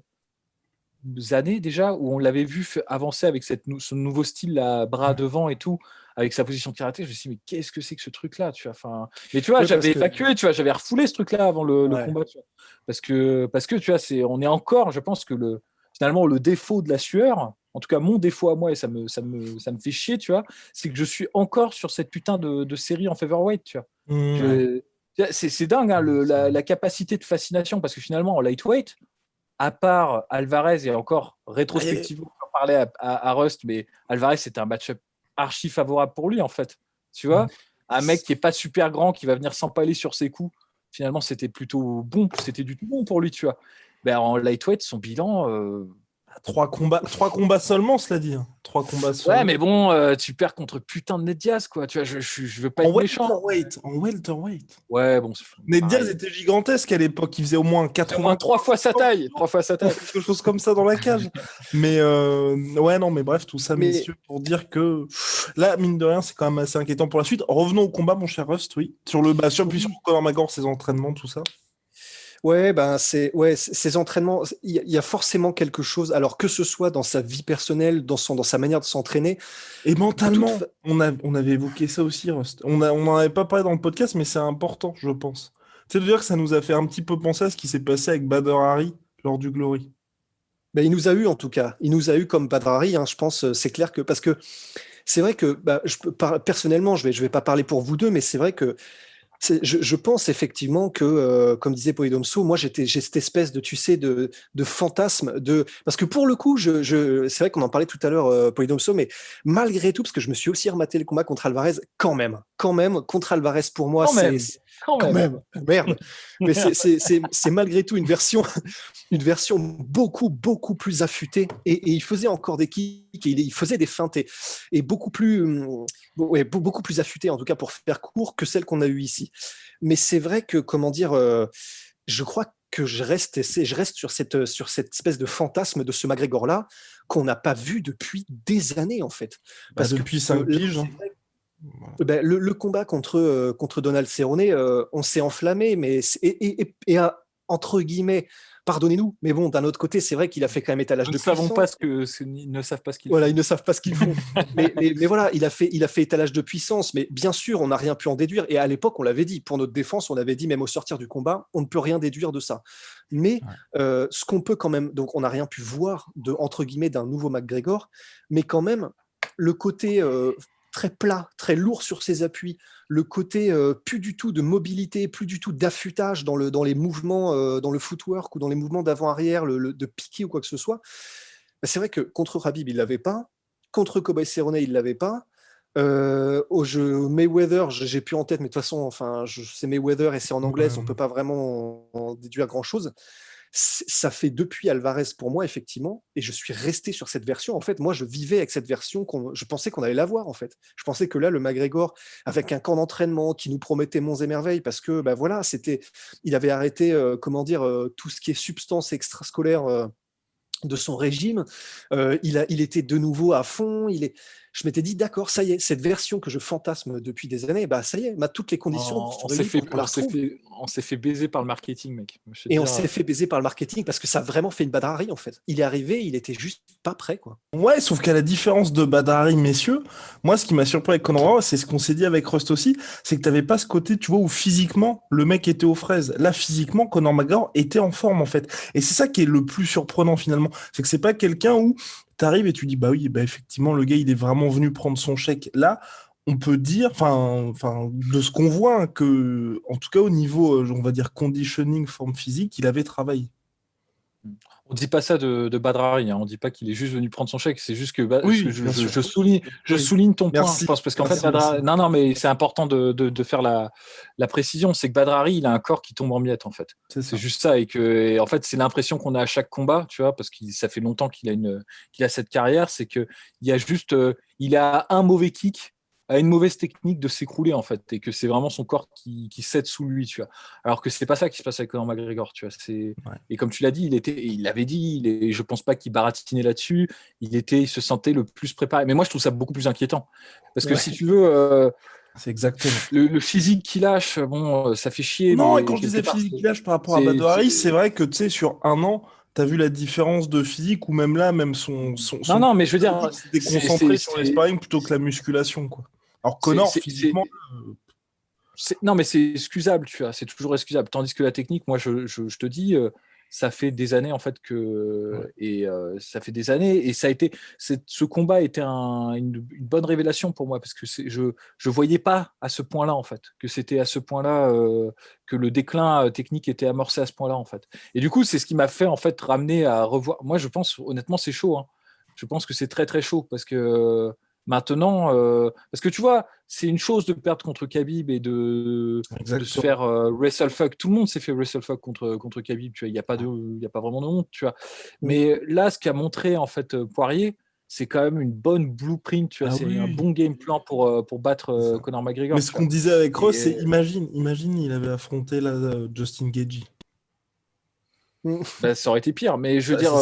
années déjà, où on l'avait vu avancer avec ce nouveau style là, bras devant et tout, avec sa position de karaté. Je me suis dit, mais qu'est-ce que c'est que ce truc là, tu vois. Enfin, mais tu vois, j'avais évacué, tu vois, j'avais refoulé ce truc là avant le combat, tu vois. Parce que tu vois, on est encore, je pense que finalement le défaut de la sueur, en tout cas mon défaut à moi, et ça me fait chier, tu vois, c'est que je suis encore sur cette putain de série en featherweight, tu vois. C'est dingue, hein, la capacité de fascination, parce que finalement en lightweight, à part Alvarez, et encore rétrospectivement, on parlait à Rust, mais Alvarez, c'était un match-up archi favorable pour lui, en fait. Tu vois, un mec qui n'est pas super grand, qui va venir s'empaler sur ses coups, finalement, c'était plutôt bon, c'était du tout bon pour lui, tu vois. Ben, en lightweight, son bilan... 3 combats seulement, cela dit. 3 combats seulement. Ouais, mais bon, tu perds contre putain de Ned Diaz, quoi. Tu vois, je veux pas être méchant. En welterweight. Ouais, bon. Ned Diaz était gigantesque à l'époque. Il faisait au moins 80. 3 fois sa taille. 3 fois sa taille. Quelque chose comme ça dans la cage. Mais ouais, non, mais bref, tout ça, messieurs, pour dire que là, mine de rien, c'est quand même assez inquiétant pour la suite. Revenons au combat, mon cher Rust, oui. Puis sur Conor McGregor, ses entraînements, tout ça. Ouais, ces entraînements, il y a forcément quelque chose. Alors que ce soit dans sa vie personnelle, dans sa manière de s'entraîner, et mentalement, on avait évoqué ça aussi, Rust. On n'en avait pas parlé dans le podcast, mais c'est important, je pense. C'est de dire que ça nous a fait un petit peu penser à ce qui s'est passé avec Badr Hari lors du Glory. Ben, il nous a eu en tout cas. Il nous a eu comme Badr Hari, hein, je pense. C'est clair que parce que c'est vrai que personnellement, je vais pas parler pour vous deux, mais c'est vrai que je pense effectivement que, comme disait Polydomso, moi j'ai cette espèce de, tu sais, de fantasme parce que pour le coup, c'est vrai qu'on en parlait tout à l'heure, Polydomso, mais malgré tout, parce que je me suis aussi rematé le combat contre Alvarez, quand même, contre Alvarez pour moi, quand même, merde. Mais c'est malgré tout une version beaucoup plus affûtée et il faisait encore des kicks, il faisait des feintes et beaucoup plus affûtée en tout cas pour faire court que celle qu'on a eue ici. Mais c'est vrai que, comment dire, je crois que je reste sur cette espèce de fantasme de ce McGregor-là qu'on n'a pas vu depuis des années, en fait. Parce depuis 5 piges. Voilà. Le combat contre Donald Cerrone, on s'est enflammé, mais entre guillemets, pardonnez-nous, mais bon, d'un autre côté, c'est vrai qu'il a fait quand même étalage de puissance. Ils ne savent pas ce qu'ils voilà, font. Ils ne savent pas ce qu'ils font. mais voilà, il a fait étalage de puissance, mais bien sûr, on n'a rien pu en déduire. Et à l'époque, on l'avait dit, pour notre défense, on avait dit, même au sortir du combat, on ne peut rien déduire de ça. Mais ce qu'on peut quand même, donc on n'a rien pu voir, entre guillemets, d'un nouveau McGregor, mais quand même, le côté très plat, très lourd sur ses appuis, le côté plus du tout de mobilité, plus du tout d'affûtage dans les mouvements, dans le footwork ou dans les mouvements d'avant-arrière, de piquer ou quoi que ce soit. C'est vrai que contre Khabib, il ne l'avait pas. Contre Cowboy Cerrone, il ne l'avait pas. Au jeu Mayweather, j'ai plus en tête, mais de toute façon, c'est Mayweather et c'est en anglaise, on ne peut pas vraiment en déduire grand-chose. Ça fait depuis Alvarez pour moi, effectivement, et je suis resté sur cette version. En fait, moi, je vivais avec cette version, je pensais qu'on allait la voir, en fait. Je pensais que là, le McGregor, avec un camp d'entraînement qui nous promettait monts et merveilles, parce que, voilà, il avait arrêté, tout ce qui est substance extrascolaire de son régime, il était de nouveau à fond, je m'étais dit, d'accord, ça y est, cette version que je fantasme depuis des années, ça y est, toutes les conditions. On s'est fait baiser par le marketing, mec. On s'est fait baiser par le marketing parce que ça a vraiment fait une Badr Hari, en fait. Il est arrivé, il était juste pas prêt, quoi. Ouais, sauf qu'à la différence de Badr Hari, messieurs, moi, ce qui m'a surpris avec Conor McGregor, c'est ce qu'on s'est dit avec Rust aussi, c'est que t'avais pas ce côté, tu vois, où physiquement, le mec était aux fraises. Là, physiquement, Conor McGregor était en forme, en fait. Et c'est ça qui est le plus surprenant, finalement. C'est que c'est pas quelqu'un où t'arrives et tu dis, bah oui, effectivement, le gars, il est vraiment venu prendre son chèque. Là, on peut dire, de ce qu'on voit, que, en tout cas, au niveau, on va dire, conditioning, forme physique, il avait travaillé. On dit pas ça de Badr Hari, hein. On dit pas qu'il est juste venu prendre son chèque. C'est juste que je souligne ton point, je pense, parce qu'en fait, non, mais c'est important de faire la précision. C'est que Badr Hari, il a un corps qui tombe en miettes, en fait. C'est juste ça, et en fait, c'est l'impression qu'on a à chaque combat, tu vois, parce que ça fait longtemps qu'il a cette carrière. C'est que il a un mauvais kick, a une mauvaise technique de s'écrouler, en fait, et que c'est vraiment son corps qui cède sous lui, tu vois. Alors que c'est pas ça qui se passe avec Conor McGregor, tu vois. Et comme tu l'as dit, il l'avait dit, je pense pas qu'il baratinait là-dessus, il se sentait le plus préparé. Mais moi, je trouve ça beaucoup plus inquiétant. Parce que si tu veux, c'est exactement. Le physique qu'il lâche, bon, ça fait chier. Non, et quand je disais physique qu'il lâche par rapport à Badr Hari, c'est vrai que, tu sais, sur un an, t'as vu la différence de physique, ou même là, même son non, mais je veux dire, c'est déconcentré sur les sparring plutôt que la musculation, quoi. Alors Conor, physiquement... Non, mais c'est excusable, tu vois, c'est toujours excusable. Tandis que la technique, moi, je te dis, ça fait des années, en fait, ça fait des années, et ce combat était une bonne révélation pour moi, parce que je voyais pas à ce point-là, en fait, que c'était à ce point-là que le déclin technique était amorcé à ce point-là, en fait. Et du coup, c'est ce qui m'a fait, en fait, ramener à revoir. Moi, je pense, honnêtement, c'est chaud, hein. Je pense que c'est très, très chaud, parce que... Maintenant, parce que tu vois, c'est une chose de perdre contre Khabib et de se faire wrestlefuck. Tout le monde s'est fait wrestlefuck contre Khabib, tu vois. Il n'y a pas vraiment de honte, tu vois. Mais là, ce qu'a montré en fait Poirier, c'est quand même une bonne blueprint, tu vois. Un bon game plan pour battre Conor McGregor. Mais ce qu'on disait avec Ross, c'est imagine, il avait affronté Justin Gaethje. Ça aurait été pire, mais je veux dire,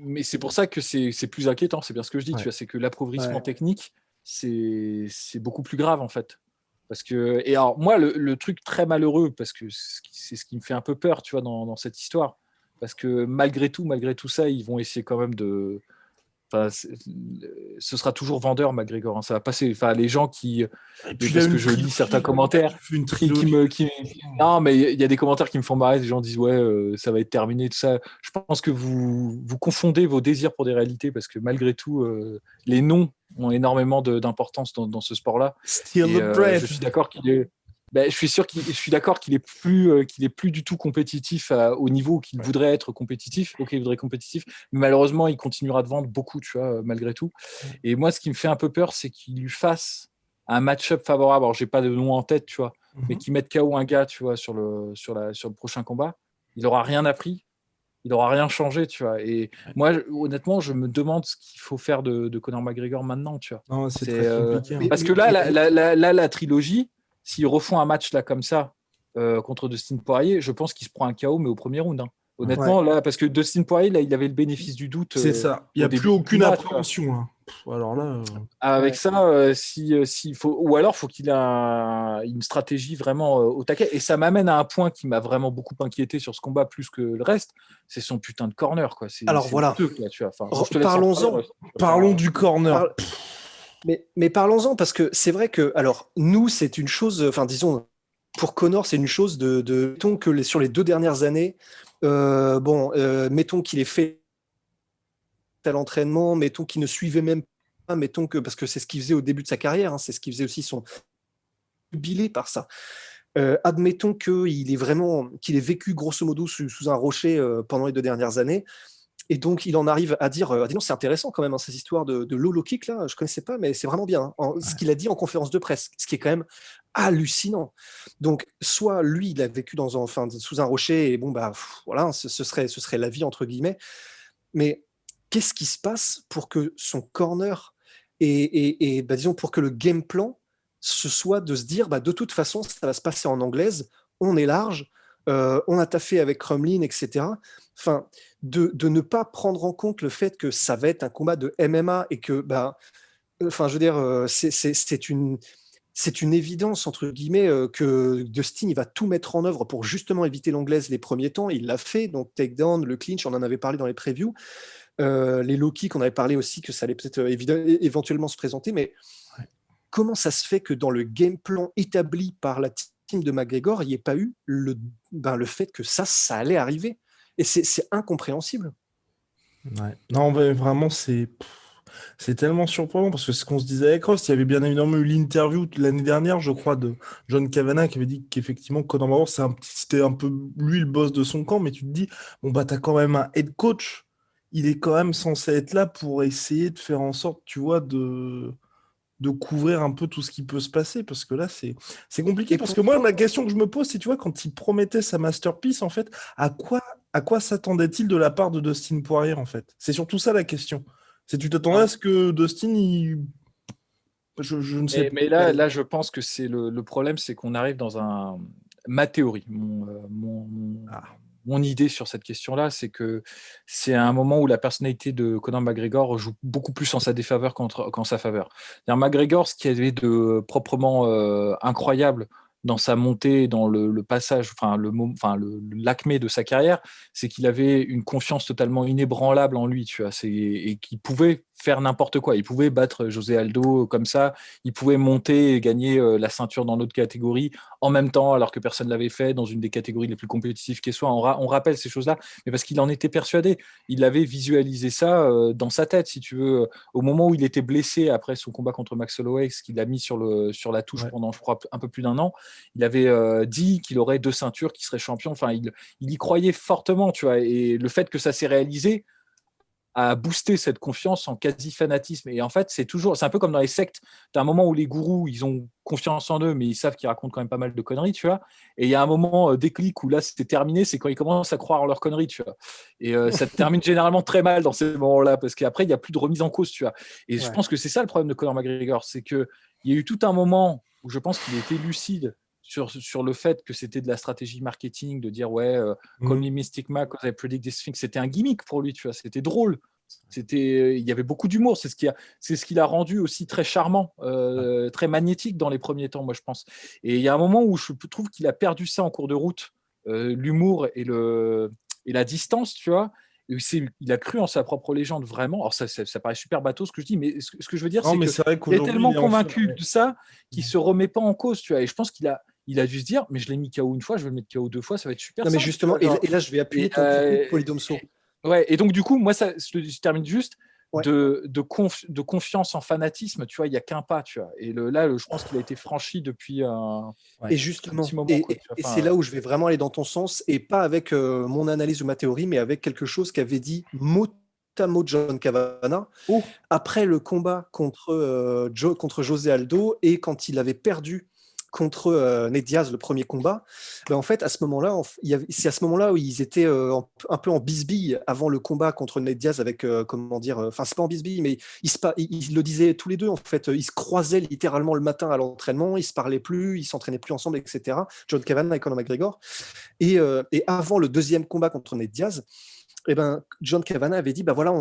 mais c'est pour ça que c'est plus inquiétant. C'est bien ce que je dis, tu vois, c'est que l'appauvrissement technique, c'est beaucoup plus grave en fait. Parce que, et alors moi, le truc très malheureux, parce que c'est ce qui me fait un peu peur, tu vois, dans cette histoire, parce que malgré tout ça, ils vont essayer quand même de. Ce sera toujours vendeur, McGregor, hein, ça va passer. Enfin, les gens qui, parce que je lis certains commentaires, non, mais il y a des commentaires qui me font marrer. Les gens disent ça va être terminé, tout ça. Je pense que vous confondez vos désirs pour des réalités, parce que malgré tout, les noms ont énormément d'importance dans ce sport-là. Je suis d'accord qu'il est. Je suis d'accord qu'il est plus du tout compétitif au niveau qu'il voudrait être compétitif. Ok, il voudrait compétitif, mais malheureusement, il continuera de vendre beaucoup, tu vois, malgré tout. Et moi, ce qui me fait un peu peur, c'est qu'il lui fasse un match-up favorable. Alors, j'ai pas de nom en tête, tu vois, mais qu'il mette KO un gars, tu vois, sur le prochain combat. Il aura rien appris. Il n'aura rien changé, tu vois. Et moi, honnêtement, je me demande ce qu'il faut faire de Conor McGregor maintenant, tu vois. Non, c'est très compliqué. Parce que là, la trilogie, s'ils refont un match là comme ça contre Dustin Poirier, je pense qu'il se prend un KO, mais au premier round. Hein. Honnêtement, là, parce que Dustin Poirier, là, il avait le bénéfice du doute. C'est ça. Il n'y a plus aucune appréhension. Hein. Alors là. Avec ça, faut, ou alors faut qu'il ait une stratégie vraiment au taquet. Et ça m'amène à un point qui m'a vraiment beaucoup inquiété sur ce combat plus que le reste, c'est son putain de corner. Quoi. Alors voilà. Là, tu vois. Parlons-en. Parlons du corner. Mais parlons-en, parce que c'est vrai que, alors, nous, c'est une chose, enfin, disons, pour Conor, c'est une chose mettons que sur les 2 dernières années, mettons qu'il ait fait à l'entraînement, mettons qu'il ne suivait même pas, mettons que, parce que c'est ce qu'il faisait au début de sa carrière, hein, c'est ce qu'il faisait aussi, son jubilé par ça. Admettons qu'il ait vécu grosso modo sous un rocher pendant les 2 dernières années, et donc il en arrive à dire, dis donc, c'est intéressant quand même, hein, ces histoires de low kick là, je connaissais pas, mais c'est vraiment bien, hein, ce qu'il a dit en conférence de presse, ce qui est quand même hallucinant. Donc soit lui, il a vécu sous un rocher, et bon bah voilà, ce serait la vie entre guillemets, mais qu'est-ce qui se passe pour que son corner et disons pour que le game plan ce soit de se dire de toute façon ça va se passer en anglaise, on est large, on a taffé avec Crumlin, etc. Enfin, de ne pas prendre en compte le fait que ça va être un combat de MMA et que je veux dire, c'est une évidence entre guillemets que Dustin il va tout mettre en œuvre pour justement éviter l'anglaise les premiers temps. Il l'a fait, donc takedown, le clinch, on en avait parlé dans les previews. Les low kicks, on avait parlé aussi que ça allait peut-être éventuellement se présenter, mais comment ça se fait que dans le game plan établi par la team de McGregor, il n'y ait pas eu le fait que ça allait arriver? Et c'est incompréhensible. Ouais. Non, mais vraiment, c'est tellement surprenant parce que c'est ce qu'on se disait avec Ross. Il y avait bien évidemment eu l'interview l'année dernière, je crois, de John Kavanagh qui avait dit qu'effectivement, Conor McGregor, c'était un peu lui le boss de son camp, mais tu te dis, t'as quand même un head coach. Il est quand même censé être là pour essayer de faire en sorte, tu vois, de couvrir un peu tout ce qui peut se passer, parce que là, c'est compliqué. Parce que moi, la question que je me pose, c'est, tu vois, quand il promettait sa masterpiece, en fait, à quoi s'attendait-il de la part de Dustin Poirier, en fait? C'est surtout ça la question. C'est tu t'attendais à ce que Dustin, je ne sais pas. Mais là, je pense que c'est le problème, c'est qu'on arrive dans ma théorie, mon idée sur cette question-là, c'est que c'est un moment où la personnalité de Conor McGregor joue beaucoup plus en sa défaveur qu'en sa faveur. McGregor, ce qui avait de proprement incroyable dans sa montée, dans le passage, l'acmé de sa carrière, c'est qu'il avait une confiance totalement inébranlable en lui, tu vois, et qu'il pouvait faire n'importe quoi. Il pouvait battre José Aldo comme ça, il pouvait monter et gagner la ceinture dans l'autre catégorie en même temps, alors que personne ne l'avait fait dans une des catégories les plus compétitives qu'elle soit. On rappelle ces choses-là, mais parce qu'il en était persuadé. Il avait visualisé ça dans sa tête, si tu veux. Au moment où il était blessé après son combat contre Max Holloway, ce qu'il a mis sur la touche pendant, je crois, un peu plus d'1 an, il avait dit qu'il aurait 2 ceintures, qu'il serait champion. Enfin, il y croyait fortement, tu vois. Et le fait que ça s'est réalisé a boosté cette confiance en quasi-fanatisme. Et en fait, c'est un peu comme dans les sectes. Tu as un moment où les gourous, ils ont confiance en eux, mais ils savent qu'ils racontent quand même pas mal de conneries, tu vois. Et il y a un moment déclic où là, c'était terminé, c'est quand ils commencent à croire en leurs conneries, tu vois. Et ça termine généralement très mal dans ces moments-là, parce qu'après, il n'y a plus de remise en cause, tu vois. Et je pense que c'est ça le problème de Conor McGregor, c'est qu'il y a eu tout un moment où je pense qu'il était lucide sur le fait que c'était de la stratégie marketing, de dire Call me Mystic Mac, because I predict this thing. C'était un gimmick pour lui, tu vois, c'était drôle. Il y avait beaucoup d'humour, c'est ce qui l'a rendu aussi très charmant, très magnétique dans les premiers temps, moi je pense. Et il y a un moment où je trouve qu'il a perdu ça en cours de route, l'humour et la distance, tu vois. Il a cru en sa propre légende, vraiment. Alors ça paraît super bateau ce que je dis, mais ce que je veux dire, c'est qu'il est tellement convaincu de ça qu'il ne se remet pas en cause, tu vois. Et je pense qu'il a dû se dire, mais je l'ai mis KO une fois, je vais le mettre KO 2 fois, ça va être super. Non, mais justement, et là je vais appuyer ton coup, Polydomso. Ouais, et donc du coup, moi, je termine juste de confiance en fanatisme, tu vois, il n'y a qu'un pas, tu vois. Et là, je pense qu'il a été franchi depuis et justement, un petit moment. Et c'est là où je vais vraiment aller dans ton sens, et pas avec mon analyse ou ma théorie, mais avec quelque chose qu'avait dit mot à mot John Kavanagh après le combat contre José Aldo, et quand il avait perdu contre Nate Diaz, le premier combat, ben, en fait, à ce moment-là, c'est à ce moment-là où ils étaient un peu en bisbille avant le combat contre Nate Diaz avec, comment dire, enfin, c'est pas en bisbille, mais ils le disaient tous les deux, en fait, ils se croisaient littéralement le matin à l'entraînement, ils se parlaient plus, ils s'entraînaient plus ensemble, etc. John Kavanagh et Conor McGregor. Et avant le deuxième combat contre Nate Diaz, eh ben, John Kavanagh avait dit, ben voilà,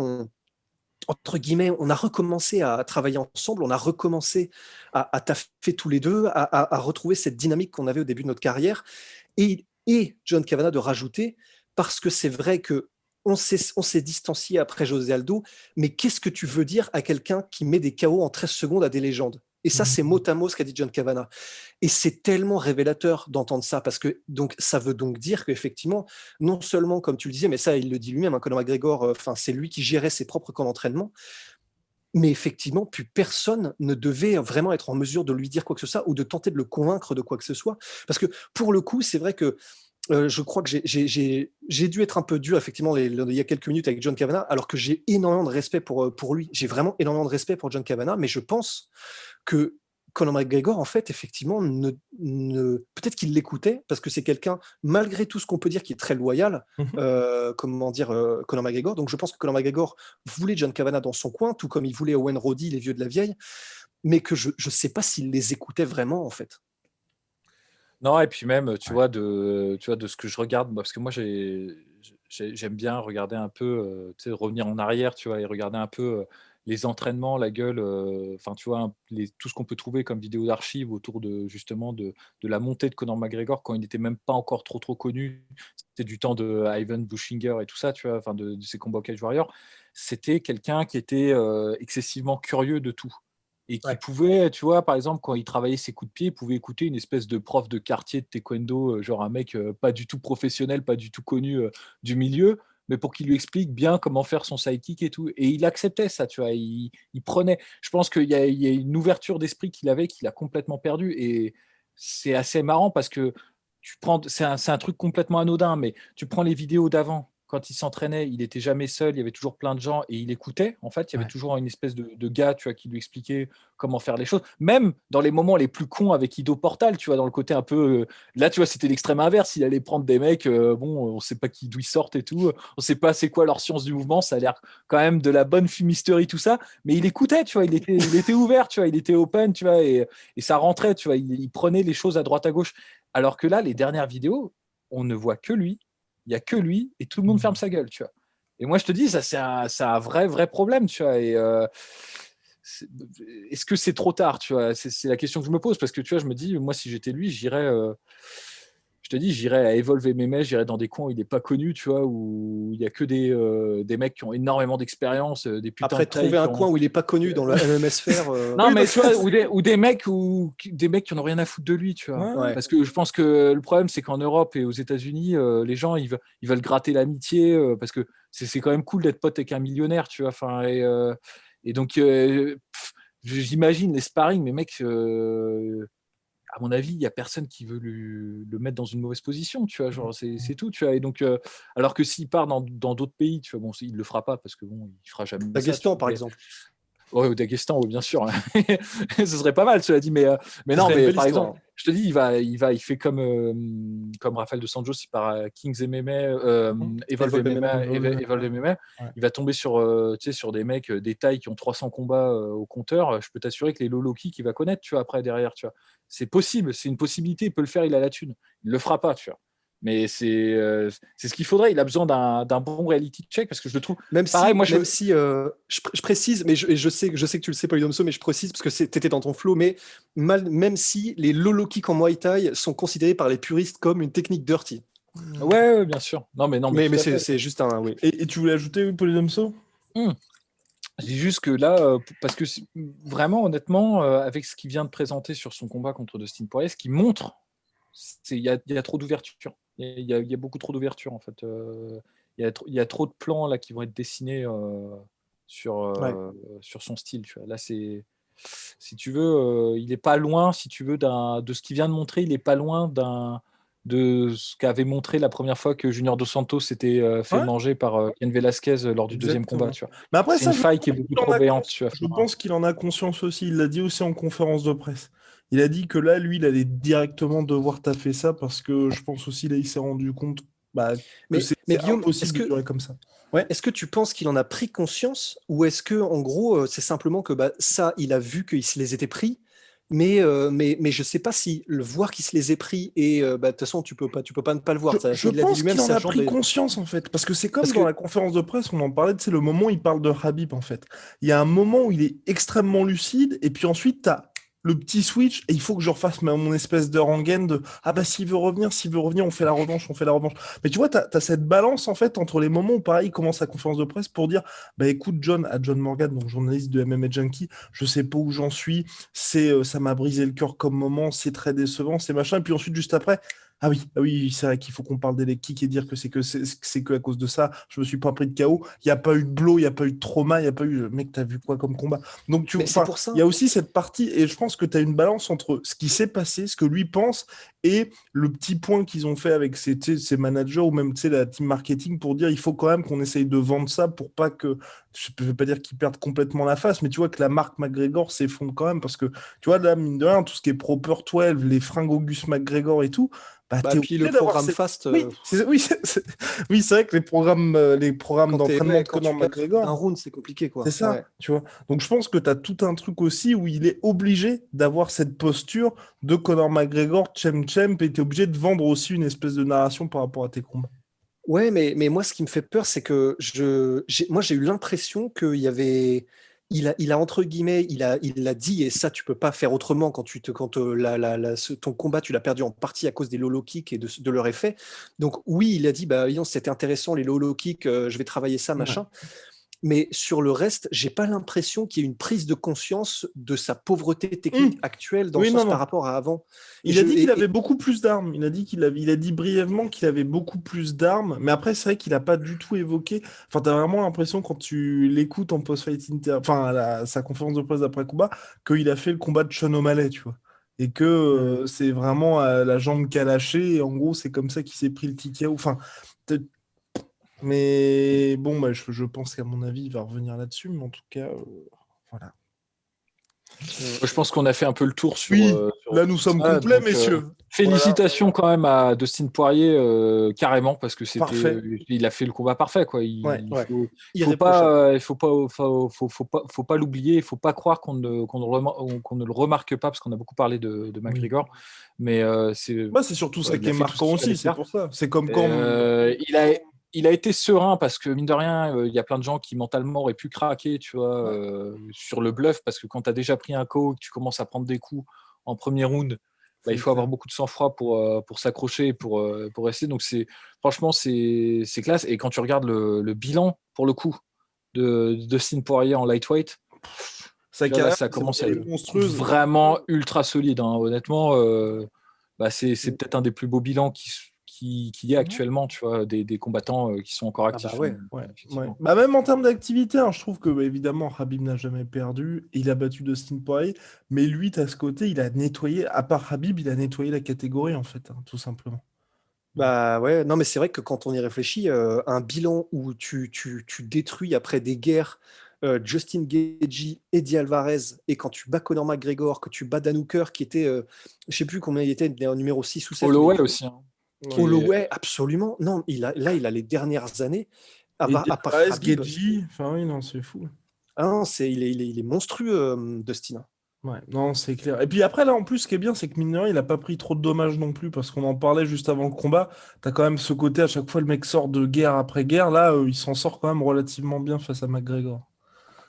entre guillemets, on a recommencé à travailler ensemble, on a recommencé à taffer tous les deux, à retrouver cette dynamique qu'on avait au début de notre carrière. Et John Kavanagh de rajouter, parce que c'est vrai que on s'est distancié après José Aldo, mais qu'est-ce que tu veux dire à quelqu'un qui met des KO en 13 secondes à des légendes? Et ça, c'est mot à mot ce qu'a dit John Kavanagh. Et c'est tellement révélateur d'entendre ça, parce que donc, ça veut donc dire qu'effectivement, non seulement, comme tu le disais, mais ça, il le dit lui-même, hein, Conor McGregor, c'est lui qui gérait ses propres camps d'entraînement, mais effectivement, plus personne ne devait vraiment être en mesure de lui dire quoi que ce soit ou de tenter de le convaincre de quoi que ce soit. Parce que pour le coup, c'est vrai que je crois que j'ai dû être un peu dur, effectivement, il y a quelques minutes avec John Kavanagh, alors que j'ai énormément de respect pour lui. J'ai vraiment énormément de respect pour John Kavanagh, mais je pense que Conor McGregor, en fait, effectivement, peut-être qu'il l'écoutait, parce que c'est quelqu'un, malgré tout ce qu'on peut dire, qui est très loyal, comment dire, Conor McGregor. Donc je pense que Conor McGregor voulait John Kavanagh dans son coin, tout comme il voulait Owen Roddy, les vieux de la vieille, mais que je ne sais pas s'il les écoutait vraiment, en fait. Non, et puis même, tu vois, de ce que je regarde, parce que moi, j'aime bien regarder un peu, tu sais, revenir en arrière, tu vois, et regarder un peu les entraînements, la gueule, enfin, tu vois, tout ce qu'on peut trouver comme vidéos d'archives autour de, justement, de la montée de Conor McGregor quand il n'était même pas encore trop connu. C'était du temps de Ivan Bushinger et tout ça, tu vois, enfin, de ses combats au Cage Warrior. C'était quelqu'un qui était excessivement curieux de tout. Et qui pouvait, tu vois, par exemple, quand il travaillait ses coups de pied, il pouvait écouter une espèce de prof de quartier de taekwondo, genre un mec pas du tout professionnel, pas du tout connu du milieu, mais pour qu'il lui explique bien comment faire son sidekick et tout. Et il acceptait ça, tu vois, il prenait. Je pense qu'il y a une ouverture d'esprit qu'il avait qu'il a complètement perdu. Et c'est assez marrant parce que c'est un truc complètement anodin, mais tu prends les vidéos d'avant. Quand il s'entraînait, il n'était jamais seul, il y avait toujours plein de gens et il écoutait. En fait, il y avait toujours une espèce de gars, tu vois, qui lui expliquait comment faire les choses. Même dans les moments les plus cons avec Ido Portal, tu vois, dans le côté un peu. Là, tu vois, c'était l'extrême inverse. Il allait prendre des mecs, bon, on ne sait pas d'où ils sortent et tout. On ne sait pas c'est quoi leur science du mouvement. Ça a l'air quand même de la bonne fumisterie, tout ça. Mais il écoutait, tu vois, il était ouvert, tu vois, il était open, tu vois, et ça rentrait, tu vois, il prenait les choses à droite, à gauche. Alors que là, les dernières vidéos, on ne voit que lui. Il n'y a que lui et tout le monde ferme sa gueule, tu vois. Et moi, je te dis, ça, c'est un vrai problème, tu vois. Et est-ce que c'est trop tard, tu vois? C'est la question que je me pose parce que, tu vois, je me dis, moi, si j'étais lui, j'irais à Evolve MMA, j'irais dans des coins où il n'est pas connu, tu vois, où il n'y a que des mecs qui ont énormément d'expérience, des putains Après, de trouver un coin où il n'est pas connu dans le MMA sphère. Non, mais tu vois, ou des mecs qui n'en ont rien à foutre de lui, tu vois. Ouais. Parce que je pense que le problème, c'est qu'en Europe et aux États-Unis, les gens, ils veulent gratter l'amitié parce que c'est quand même cool d'être pote avec un millionnaire, tu vois. Enfin, et donc, j'imagine les sparring, mais mec, à mon avis, il n'y a personne qui veut le mettre dans une mauvaise position, tu vois, genre c'est tout, tu vois. Et donc, alors que s'il part dans d'autres pays, tu vois, bon, il le fera pas parce que bon, il fera jamais ça. Daghestan, par exemple. Ouais, au Daghestan, oui, bien sûr. Ce serait pas mal, cela dit, mais non, mais par exemple, je te dis, il fait comme Rafael dos Anjos, il part à Kings MMA, Evolve MMA, il va tomber sur des mecs, des tailles qui ont 300 combats au compteur. Je peux t'assurer que les low kick, il va connaître, tu vois, après derrière, tu vois. C'est possible, c'est une possibilité, il peut le faire, il a la thune. Il le fera pas, tu vois. Mais c'est ce qu'il faudrait. Il a besoin d'un bon reality check parce que je le trouve. Même pareil, si je précise, mais je sais que tu le sais, Polydomso, mais je précise parce que tu étais dans ton flow. Mais même si les low kick en Muay Thai sont considérés par les puristes comme une technique dirty. Ouais, bien sûr. Non, mais c'est juste un. Oui. Et tu voulais ajouter, Polydomso? Je dis juste que là, parce que vraiment, honnêtement, avec ce qu'il vient de présenter sur son combat contre Dustin Poirier, ce qui montre, il y a trop d'ouverture. Il y a beaucoup trop d'ouverture en fait. Il y a trop de plans là qui vont être dessinés sur son style. Tu vois. Là, si tu veux, il n'est pas loin, si tu veux, de ce qu'il vient de montrer. Il n'est pas loin de ce qu'avait montré la première fois que Junior Dos Santos s'était fait manger par Ken Velasquez lors du deuxième combat. Tu vois. Mais après, c'est une faille qui est beaucoup trop béante. Je pense qu'il en a conscience aussi. Il l'a dit aussi en conférence de presse. Il a dit que là, lui, il allait directement devoir taffer ça parce que je pense aussi, là, il s'est rendu compte que Mais c'est Guillaume, impossible de durer comme ça. Ouais. est-ce que tu penses qu'il en a pris conscience ou est-ce que en gros c'est simplement que ça il a vu qu'il se les était pris mais je sais pas si le voir qu'il se les ait pris et de toute façon tu peux pas ne pas le voir. Je Il l'a dit pense lui-même, qu'il en c'est un a genre pris de- conscience en fait, parce que c'est comme Parce dans que la conférence de presse, on en parlait, c'est le moment où il parle de Habib en fait. Il y a un moment où il est extrêmement lucide, et puis ensuite tu as le petit switch, et il faut que je refasse mon espèce de rengaine de ah bah s'il veut revenir, on fait la revanche, on fait la revanche. Mais tu vois, tu as cette balance en fait entre les moments où pareil, il commence la conférence de presse pour dire bah écoute John, à John Morgan, donc journaliste de MMA Junkie, je sais pas où j'en suis, ça m'a brisé le cœur comme moment, c'est très décevant, c'est machin, et puis ensuite juste après. Ah oui, c'est vrai qu'il faut qu'on parle des leg kicks et dire que c'est que à cause de ça, je me suis pas pris de KO. Il n'y a pas eu de blow, il n'y a pas eu de trauma, il n'y a pas eu. Mec, t'as vu quoi comme combat? Donc, mais c'est pour ça. il y a aussi cette partie, et je pense que tu as une balance entre ce qui s'est passé, ce que lui pense, et le petit point qu'ils ont fait avec ses managers ou même la team marketing pour dire il faut quand même qu'on essaye de vendre ça pour pas que. Je ne veux pas dire qu'ils perdent complètement la face, mais tu vois que la marque McGregor s'effondre quand même parce que tu vois, là, mine de rien, tout ce qui est Proper 12, les fringues Auguste McGregor et tout. Puis le programme Fast. Oui, c'est vrai que les programmes d'entraînement de Conor McGregor. Un round, c'est compliqué, quoi. C'est ça, tu vois. Donc je pense que tu as tout un truc aussi où il est obligé d'avoir cette posture de Conor McGregor, champ, et tu es obligé de vendre aussi une espèce de narration par rapport à tes combats. Ouais, mais moi, ce qui me fait peur, c'est que j'ai eu l'impression qu'il y avait. Il a entre guillemets, il l'a dit, et ça, tu peux pas faire autrement quand ton combat, tu l'as perdu en partie à cause des low kicks et de leur effet. Donc, oui, il a dit, c'était intéressant, les low kicks, je vais travailler ça, machin. Mais sur le reste, j'ai pas l'impression qu'il y ait une prise de conscience de sa pauvreté technique actuelle par rapport à avant. Il a dit qu'il avait beaucoup plus d'armes. Il a dit brièvement qu'il avait beaucoup plus d'armes. Mais après, c'est vrai qu'il n'a pas du tout évoqué. Enfin, tu as vraiment l'impression quand tu l'écoutes en post-fight sa conférence de presse d'après combat, qu'il a fait le combat de Sean O'Malley, tu vois. Et que c'est vraiment la jambe qu'a lâché. Et en gros, c'est comme ça qu'il s'est pris le ticket. Enfin, mais bon, je pense qu'à mon avis, il va revenir là-dessus. Mais en tout cas, voilà. Je pense qu'on a fait un peu le tour sur. Là, nous sommes complets, messieurs. Félicitations quand même à Dustin Poirier, carrément, parce que il a fait le combat parfait, quoi. Il faut pas l'oublier, il faut pas croire qu'on ne le remarque pas, parce qu'on a beaucoup parlé de McGregor, mais c'est surtout ça qui est marquant aussi. C'est pour ça. C'est comme quand il a été serein parce que, mine de rien, il y a plein de gens qui mentalement auraient pu craquer, tu vois, sur le bluff, parce que quand tu as déjà pris un KO, que tu commences à prendre des coups en premier round, il faut avoir beaucoup de sang-froid pour s'accrocher, pour rester. Donc, franchement, c'est classe. Et quand tu regardes le bilan, pour le coup, de Dustin Poirier en lightweight, ça commence à être vraiment ultra solide. Hein. Honnêtement, c'est peut-être un des plus beaux bilans qui y a actuellement, tu vois, des combattants qui sont encore actifs. Même en termes d'activité, je trouve que évidemment Habib n'a jamais perdu, il a battu Dustin Poirier, mais lui, à ce côté, il a nettoyé, à part Habib, il a nettoyé la catégorie en fait, tout simplement. Non, mais c'est vrai que quand on y réfléchit, un bilan où tu détruis après des guerres Justin Gaethje, Eddie Alvarez, et quand tu bats Conor McGregor, que tu bats Dan Hooker, qui était, je sais plus combien il était, en numéro 6 ou 7. Holloway aussi. Holloway, absolument. Non, il a les dernières années. À part Habib, Gaethje, c'est fou. Il est monstrueux, Dustin. Ouais, non, c'est clair. Et puis après, là, en plus, ce qui est bien, c'est que mine de rien, il n'a pas pris trop de dommages non plus, parce qu'on en parlait juste avant le combat. T'as quand même ce côté, à chaque fois, le mec sort de guerre après guerre. Là, il s'en sort quand même relativement bien face à McGregor.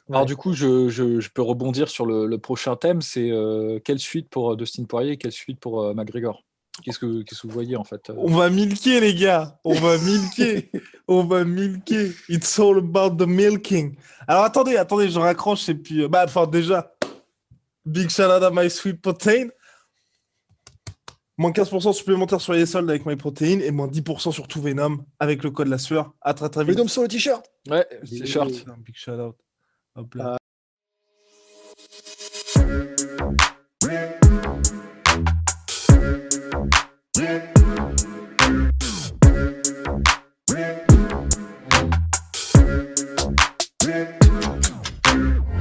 Alors du coup, je peux rebondir sur le prochain thème, c'est quelle suite pour Dustin Poirier et quelle suite pour McGregor? Qu'est-ce que vous voyez en fait? On va milquer, les gars. On va milquer. It's all about the milking. Alors attendez, je raccroche et puis... déjà, big shout out à My Sweet Protein. Moins 15% supplémentaire sur les soldes avec My Protein et moins 10% sur tout Venom avec le code la sueur. À très très vite. Venom sur le t-shirt. Ouais, t-shirt. Big shout out. Hop là.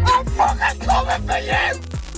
I'm fucking coming for you!